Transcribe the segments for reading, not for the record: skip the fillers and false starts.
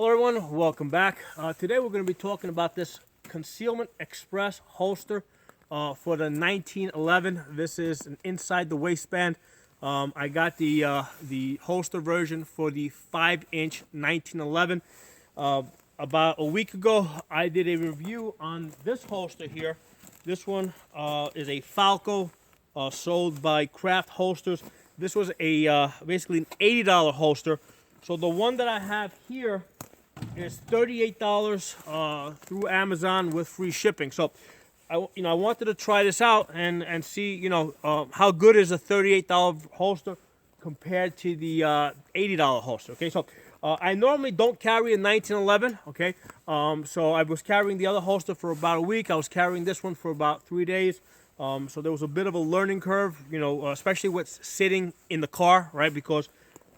Hello everyone, welcome back. Today we're going to be talking about this Concealment Express holster for the 1911. This is an inside the waistband. I got the holster version for the 5-inch 1911. About a week ago, I did a review on this holster here. This one is a Falco sold by Craft Holsters. This was a basically an $80 holster. So the one that I have here is $38 through Amazon with free shipping. So I wanted to try this out and see how good is a $38 holster compared to the $80 holster. Okay, so I normally don't carry a 1911. Okay, so I was carrying the other holster for about a week. I was carrying this one for about 3 days. So there was a bit of a learning curve, especially with sitting in the car, right? Because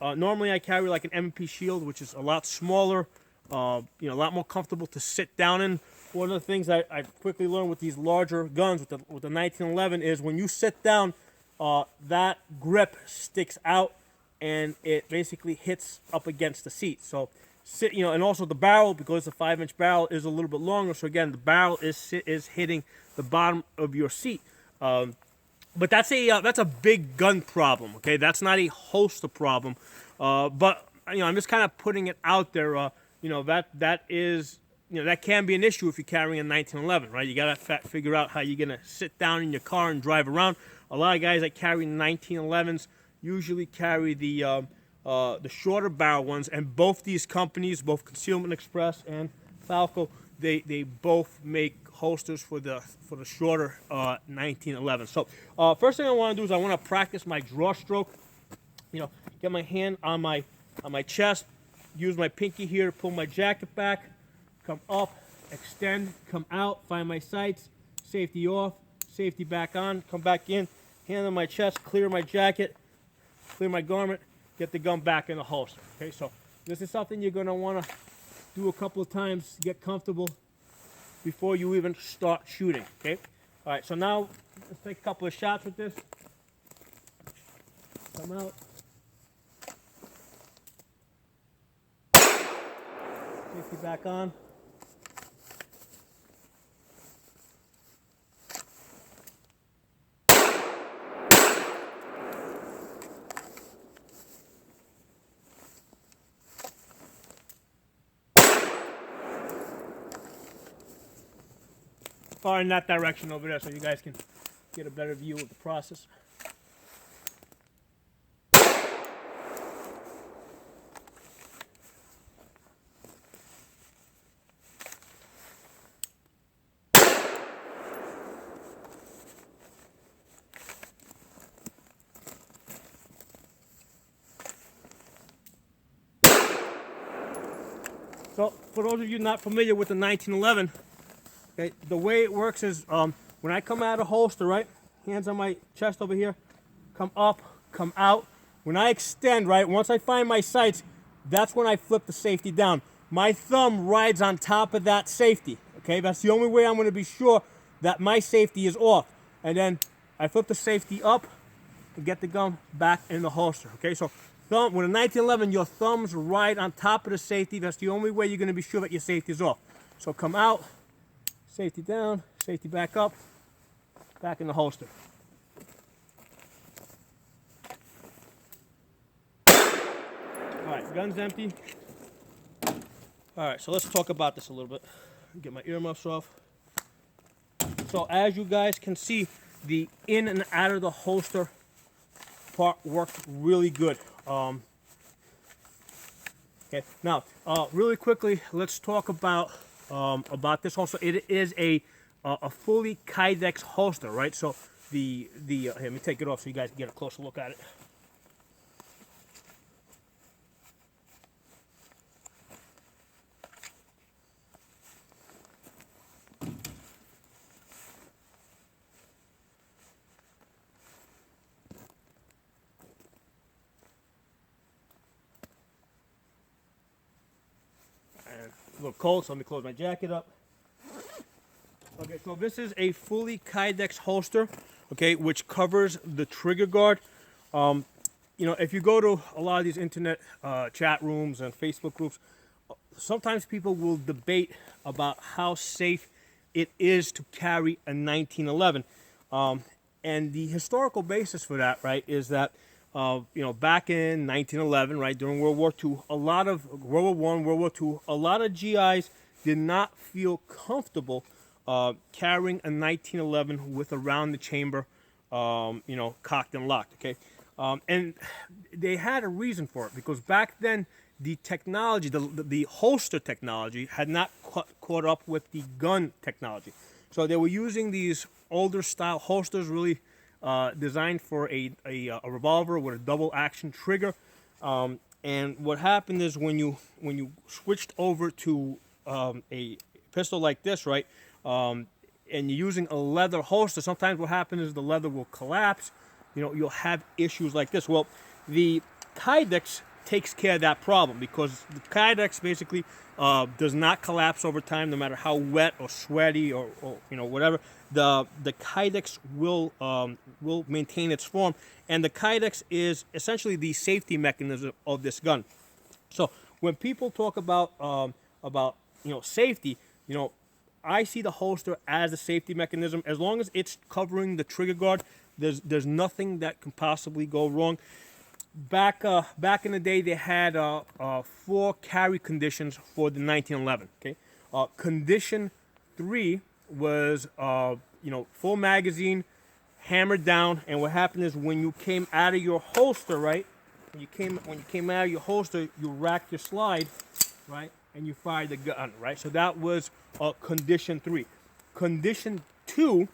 normally I carry like an M&P Shield, which is a lot smaller, a lot more comfortable to sit down in. One of the things I quickly learned with these larger guns, with the 1911, is when you sit down, that grip sticks out and it basically hits up against the seat. So and also the barrel, because the 5-inch barrel is a little bit longer. So again, the barrel is hitting the bottom of your seat. But that's a big gun problem. Okay, that's not a holster problem. But I'm just kind of putting it out there. That can be an issue if you're carrying a 1911, right? You gotta figure out how you're gonna sit down in your car and drive around. A lot of guys that carry 1911s usually carry the shorter barrel ones, and both these companies, both Concealment Express and Falco, they both make holsters for the shorter 1911. So first thing I want to do is I want to practice my draw stroke. Get my hand on my chest, use my pinky here to pull my jacket back, come up, extend, come out, find my sights, safety off, safety back on, come back in, hand on my chest, clear my jacket, clear my garment, get the gun back in the holster. Okay, so this is something you're going to want to do a couple of times, get comfortable before you even start shooting. Okay, all right, so now let's take a couple of shots with this. Come out. Safety back on. Far in that direction over there so you guys can get a better view of the process. So for those of you not familiar with the 1911, okay, the way it works is when I come out of the holster, right, hands on my chest over here, come up, come out. When I extend, right, once I find my sights, that's when I flip the safety down. My thumb rides on top of that safety, okay? That's the only way I'm going to be sure that my safety is off. And then I flip the safety up and get the gun back in the holster, okay? So with a 1911, your thumbs ride on top of the safety. That's the only way you're going to be sure that your safety is off. So come out, safety down, safety back up, back in the holster. All right, gun's empty. All right, so let's talk about this a little bit. Get my earmuffs off. So as you guys can see, the in and out of the holster part worked really good. Okay, now really quickly, let's talk about this holster. It is a fully Kydex holster, right? So here, let me take it off so you guys can get a closer look at it. A little cold, so let me close my jacket up. Okay, so this is a fully Kydex holster, okay, which covers the trigger guard. If you go to a lot of these internet chat rooms and Facebook groups, sometimes people will debate about how safe it is to carry a 1911. And the historical basis for that, right, is that, back in 1911, right, during World War II, a lot of World War I, World War II, a lot of GIs did not feel comfortable carrying a 1911 with around the chamber, cocked and locked, okay? And they had a reason for it, because back then the technology, the holster technology had not caught up with the gun technology. So they were using these older style holsters, really designed for a revolver with a double action trigger. And what happened is when you switched over to a pistol like this, right, and you're using a leather holster, sometimes what happens is the leather will collapse. You'll have issues like this. Well, the Kydex takes care of that problem, because the Kydex basically does not collapse over time, no matter how wet or sweaty or whatever. The Kydex will maintain its form, and the Kydex is essentially the safety mechanism of this gun. So when people talk about safety, I see the holster as a safety mechanism. As long as it's covering the trigger guard, there's nothing that can possibly go wrong. Back in the day, they had 4 carry conditions for the 1911. Okay, condition 3 was full magazine, hammered down, and what happened is when you came out of your holster, right? When you came out of your holster, you racked your slide, right, and you fired the gun, right? So that was condition 3. Condition 2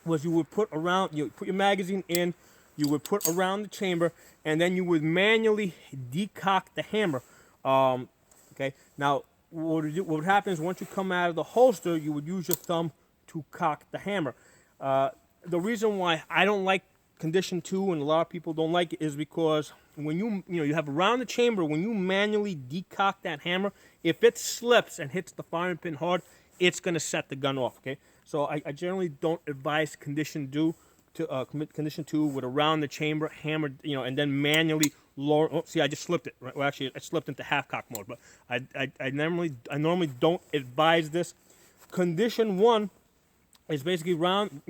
was you would put your magazine in, you would put around the chamber, and then you would manually decock the hammer. Okay. Now, what would happen is once you come out of the holster, you would use your thumb to cock the hammer. The reason why I don't like condition 2, and a lot of people don't like it, is because when you have around the chamber, when you manually decock that hammer, if it slips and hits the firing pin hard, it's going to set the gun off. Okay. So I generally don't advise condition 2 with around the chamber, hammered, and then manually lower. Oh, see, I just slipped it. Right? Well, actually, I slipped into half cock mode, but I normally don't advise this. Condition 1 is basically round,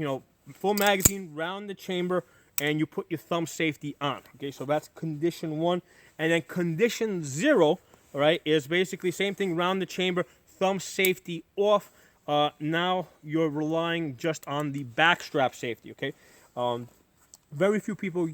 full magazine, round the chamber, and you put your thumb safety on. Okay, so that's condition 1, and then condition 0, all right, is basically same thing, round the chamber, thumb safety off. Now you're relying just on the backstrap safety. Okay. Very few people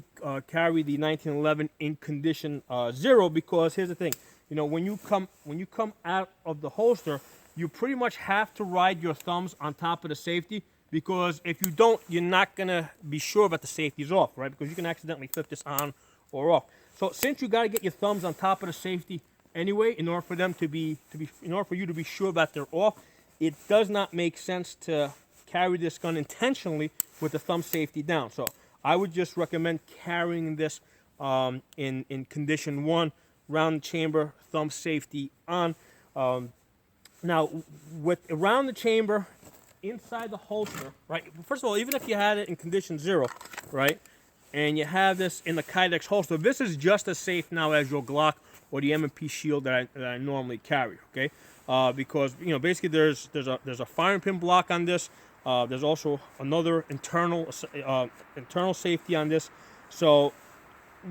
carry the 1911 in condition 0, because here's the thing, when you come out of the holster, you pretty much have to ride your thumbs on top of the safety, because if you don't, you're not gonna be sure that the safety's off, right? Because you can accidentally flip this on or off. So since you got to get your thumbs on top of the safety anyway, in order for you to be sure that they're off, it does not make sense to carry this gun intentionally with the thumb safety down. So I would just recommend carrying this in condition 1, round the chamber, thumb safety on. Now, with around the chamber, inside the holster, right? First of all, even if you had it in condition 0, right, and you have this in the Kydex holster, this is just as safe now as your Glock or the M&P Shield that I normally carry. Okay. Because basically there's a firing pin block on this. There's also another internal safety on this. So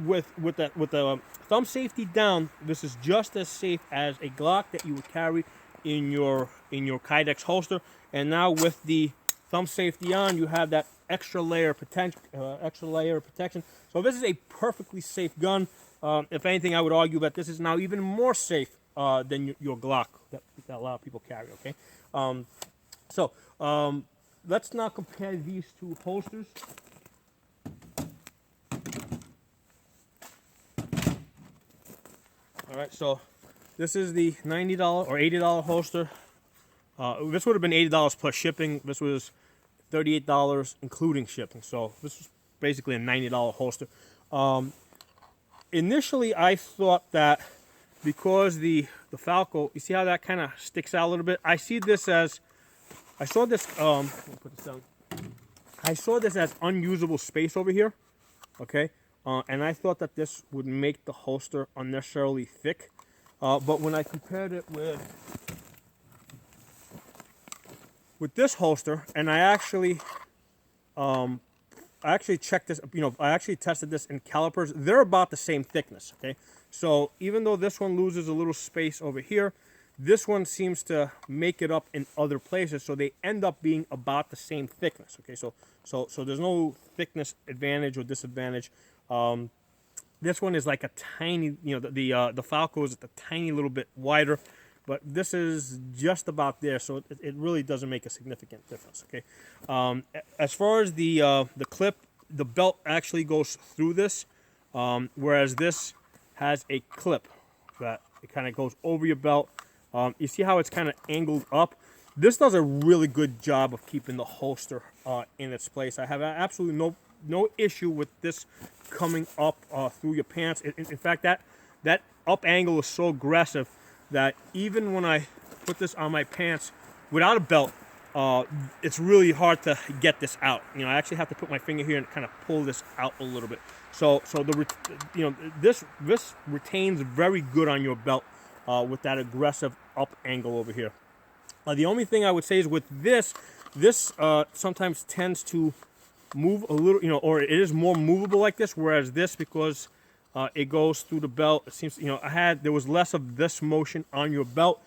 with the thumb safety down, this is just as safe as a Glock that you would carry in your Kydex holster. And now with the thumb safety on, you have that extra layer of protection. So this is a perfectly safe gun. If anything, I would argue that this is now even more safe than your Glock that a lot of people carry. Okay, let's now compare these 2 holsters. All right, so this is the $90 or $80 holster. This would have been $80 plus shipping. This was $38 including shipping. So this was basically a $90 holster. Initially, I thought that because the Falco, you see how that kind of sticks out a little bit? I saw this as unusable space over here, okay? And I thought that this would make the holster unnecessarily thick. But when I compared it with this holster, and I actually checked this, I actually tested this in calipers. They're about the same thickness, okay? So even though this one loses a little space over here, this one seems to make it up in other places, so they end up being about the same thickness, okay? So there's no thickness advantage or disadvantage. This one is like a tiny, the Falco is a tiny little bit wider, but this is just about there, so it really doesn't make a significant difference, okay? As far as the clip, the belt actually goes through this, whereas this has a clip that it kind of goes over your belt. You see how it's kind of angled up? This does a really good job of keeping the holster in its place. I have absolutely no issue with this coming up through your pants. In fact, that up angle is so aggressive that even when I put this on my pants without a belt, it's really hard to get this out. I actually have to put my finger here and kind of pull this out a little bit. So this retains very good on your belt with that aggressive up angle over here. The only thing I would say is with this sometimes tends to move a little, or it is more movable like this, whereas this, because it goes through the belt, it seems, there was less of this motion on your belt.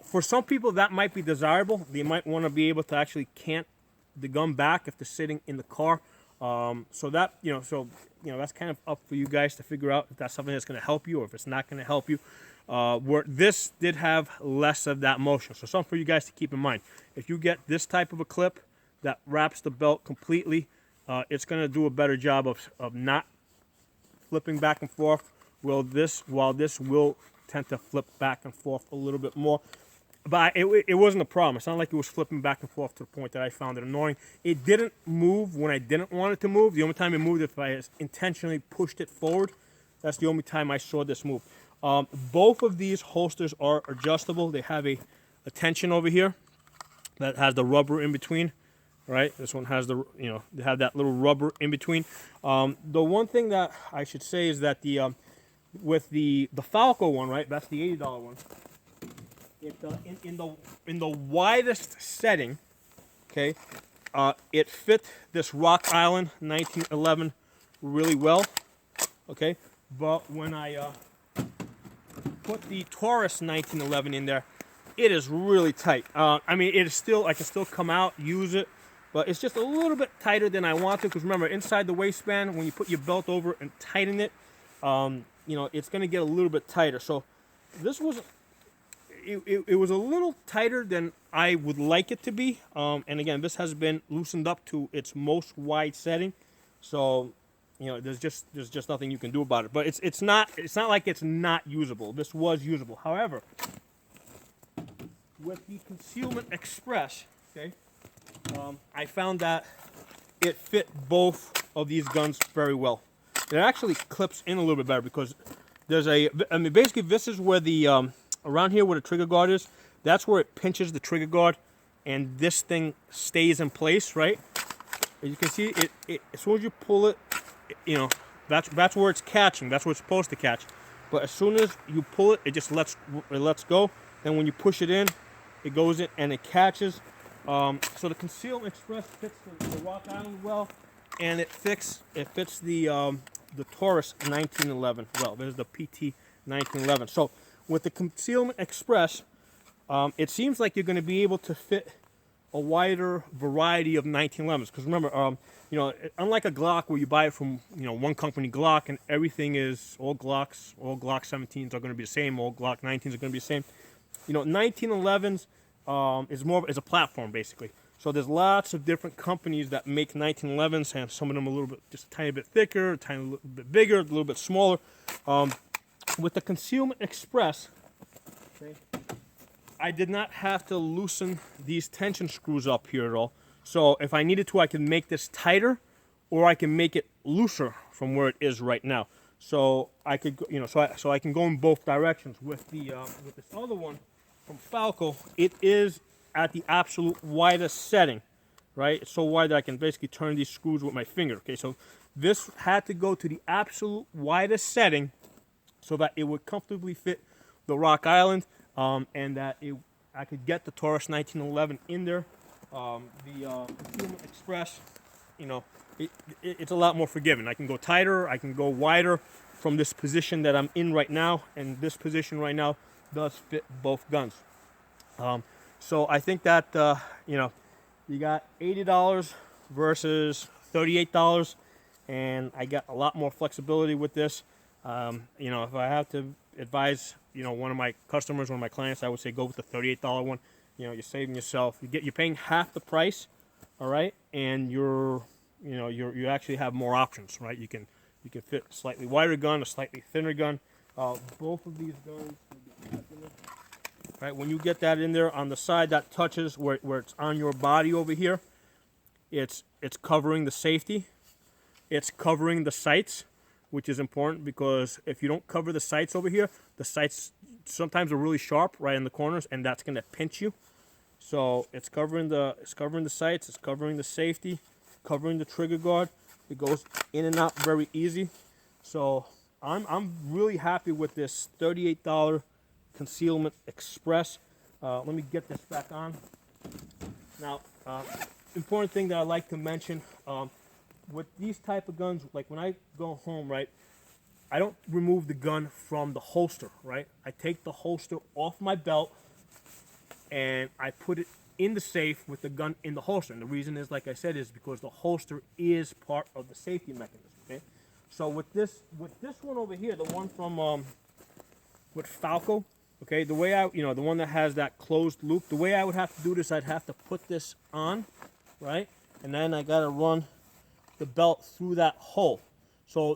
For some people that might be desirable. They might want to be able to actually cant the gun back if they're sitting in the car. So that's kind of up for you guys to figure out if that's something that's going to help you or if it's not going to help you. Where this did have less of that motion. So something for you guys to keep in mind. If you get this type of a clip that wraps the belt completely, it's going to do a better job of not flipping back and forth. While this will tend to flip back and forth a little bit more. But it wasn't a problem. It's not like it was flipping back and forth to the point that I found it annoying. It didn't move when I didn't want it to move. The only time it moved if I intentionally pushed it forward. That's the only time I saw this move. Both of these holsters are adjustable. They have a tension over here that has the rubber in between. Right, this one has they have that little rubber in between. The one thing that I should say is that with the Falco one, right, that's the $80 one. In the widest setting, okay, it fit this Rock Island 1911 really well, okay. But when I put the Taurus 1911 in there, it is really tight. I mean, it is still, I can still come out, use it. But it's just a little bit tighter than I want to, because remember, inside the waistband, when you put your belt over and tighten it, it's going to get a little bit tighter. So this was, it was a little tighter than I would like it to be. And again, this has been loosened up to its most wide setting. So, there's just nothing you can do about it. But it's not like it's not usable. This was usable. However, with the Concealment Express, okay, I found that it fit both of these guns very well. It actually clips in a little bit better because there's basically this is where the, around here where the trigger guard is, that's where it pinches the trigger guard and this thing stays in place, right? As you can see, it as soon as you pull it, that's where it's catching, that's where it's supposed to catch. But as soon as you pull it, it just lets go. Then when you push it in, it goes in and it catches. So the Concealment Express fits the Rock Island well, and it fits the Taurus 1911 well. There's the PT 1911. So with the Concealment Express, it seems like you're going to be able to fit a wider variety of 1911s. Because remember, unlike a Glock where you buy it from one company, Glock, and everything is all Glocks, all Glock 17s are going to be the same, all Glock 19s are going to be the same. 1911s. Is a platform basically. So there's lots of different companies that make 1911s, and some of them just a tiny bit thicker, a tiny little bit bigger, a little bit smaller. With the Concealment Express, okay, I did not have to loosen these tension screws up here at all. So if I needed to, I can make this tighter, or I can make it looser from where it is right now. So I could, so I can go in both directions. With this other one from Falco, it is at the absolute widest setting, right? It's so wide that I can basically turn these screws with my finger. Okay, so this had to go to the absolute widest setting so that it would comfortably fit the Rock Island, and that I could get the Taurus 1911 in there. The Concealment Express, you know, it's a lot more forgiving. I can go tighter, I can go wider from this position that I'm in right now, and this position right now does fit both guns. So I think that, you know, you got $80 versus $38, and I got a lot more flexibility with this. You know, if I have to advise, you know, one of my customers, one of my clients, I would say go with the $38 one. You know, you're saving yourself. You're paying half the price, all right, and you actually have more options, right? You can fit a slightly wider gun, a slightly thinner gun. Both of these guns, right? When you get that in there on the side, that touches where it's on your body over here. It's covering the safety. It's covering the sights, which is important because if you don't cover the sights over here, the sights sometimes are really sharp right in the corners, and that's going to pinch you. So it's covering the sights, it's covering the safety, covering the trigger guard. It goes in and out very easy. So I'm really happy with this $38 Concealment Express. Let me get this back on. Now, important thing that I like to mention, with these type of guns, like when I go home, right, I don't remove the gun from the holster, right? I take the holster off my belt and I put it in the safe with the gun in the holster. And the reason is, like I said, is because the holster is part of the safety mechanism, okay? So with this one over here, the one from with Falco, okay, the way the one that has that closed loop, the way I would have to do this, I'd have to put this on, right? And then I gotta run the belt through that hole. So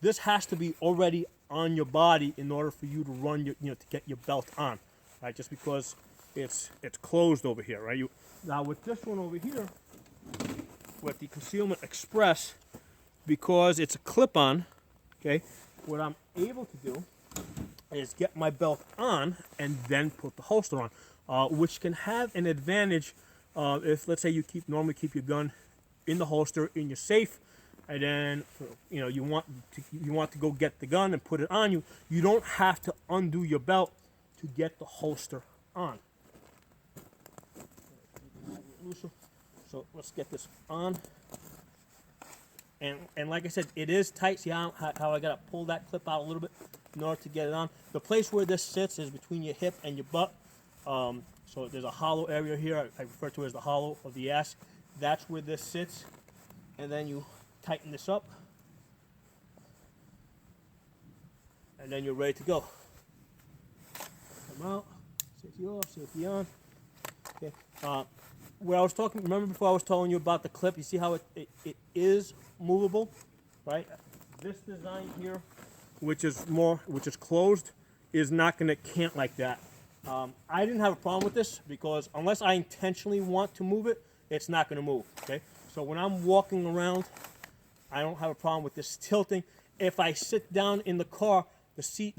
this has to be already on your body in order for you to run your, to get your belt on, right? Just because it's closed over here, right? Now with this one over here, with the Concealment Express, because it's a clip-on, okay, what I'm able to do is get my belt on and then put the holster on, which can have an advantage if, let's say, you normally keep your gun in the holster in your safe, and then you want to go get the gun and put it on you. You don't have to undo your belt to get the holster on. So let's get this on. And like I said, it is tight. See how I gotta pull that clip out a little bit in order to get it on. The place where this sits is between your hip and your butt. So there's a hollow area here. I refer to it as the hollow of the ass. That's where this sits. And then you tighten this up. And then you're ready to go. Come out. Safety off, safety on. Okay. Where I was talking, remember before I was telling you about the clip, you see how it is movable, right? This design here, which is closed, is not going to cant like that. I didn't have a problem with this because unless I intentionally want to move it, it's not going to move, okay? So when I'm walking around, I don't have a problem with this tilting. If I sit down in the car, the seat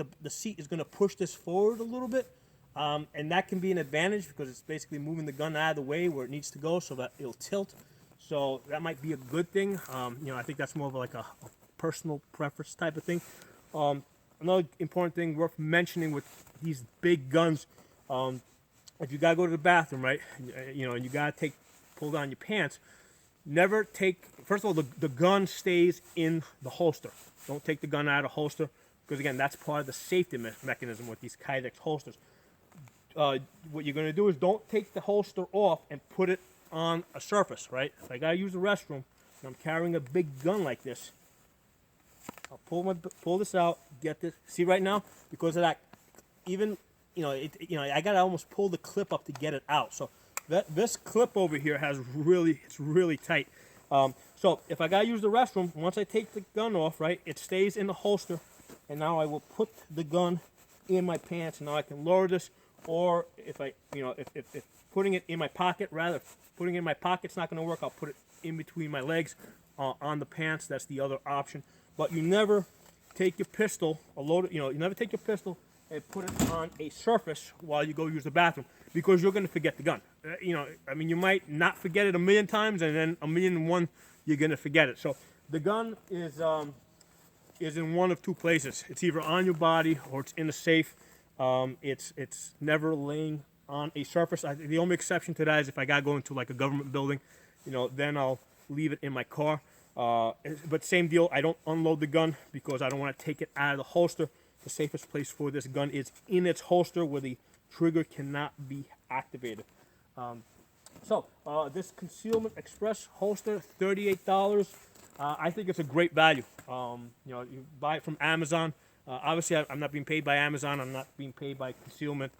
is going to push this forward a little bit, and that can be an advantage because it's basically moving the gun out of the way where it needs to go so that it'll tilt. So that might be a good thing. I think that's more of like a personal preference type of thing. Another important thing worth mentioning with these big guns, if you gotta go to the bathroom, right? And you gotta pull down your pants. Never take. First of all, the gun stays in the holster. Don't take the gun out of the holster because again, that's part of the safety mechanism with these Kydex holsters. What you're gonna do is don't take the holster off and put it on a surface, right? If I gotta use the restroom and I'm carrying a big gun like this, I'll pull this out, get this. See right now, because of that, even I gotta almost pull the clip up to get it out. So this clip over here it's really tight. So if I gotta use the restroom, once I take the gun off, right, it stays in the holster, and now I will put the gun in my pants, and now I can lower this. Or if if putting it in my pocket, putting it in my pocket's not going to work, I'll put it in between my legs on the pants. That's the other option. But you never take your pistol, you never take your pistol and put it on a surface while you go use the bathroom because you're going to forget the gun. You might not forget it a million times, and then 1,000,001 you're going to forget it. So the gun is is in one of two places. It's either on your body or it's in a safe. It's never laying on a surface. The only exception to that is if I gotta go into like a government building, you know, then I'll leave it in my car. But same deal, I don't unload the gun because I don't want to take it out of the holster. The safest place for this gun is in its holster where the trigger cannot be activated. This Concealment Express holster, $38. I think it's a great value. You know, you buy it from Amazon. Obviously, I'm not being paid by Amazon. I'm not being paid by Concealment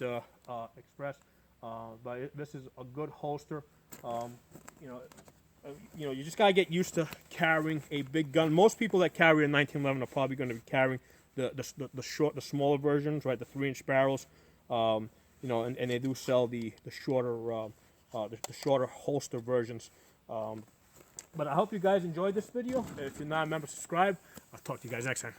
Express. But this is a good holster. You know, you just gotta get used to carrying a big gun. Most people that carry a 1911 are probably going to be carrying the smaller versions, right? The 3-inch barrels. You know, and they do sell the shorter holster versions. But I hope you guys enjoyed this video. If you're not a member, subscribe. I'll talk to you guys next time.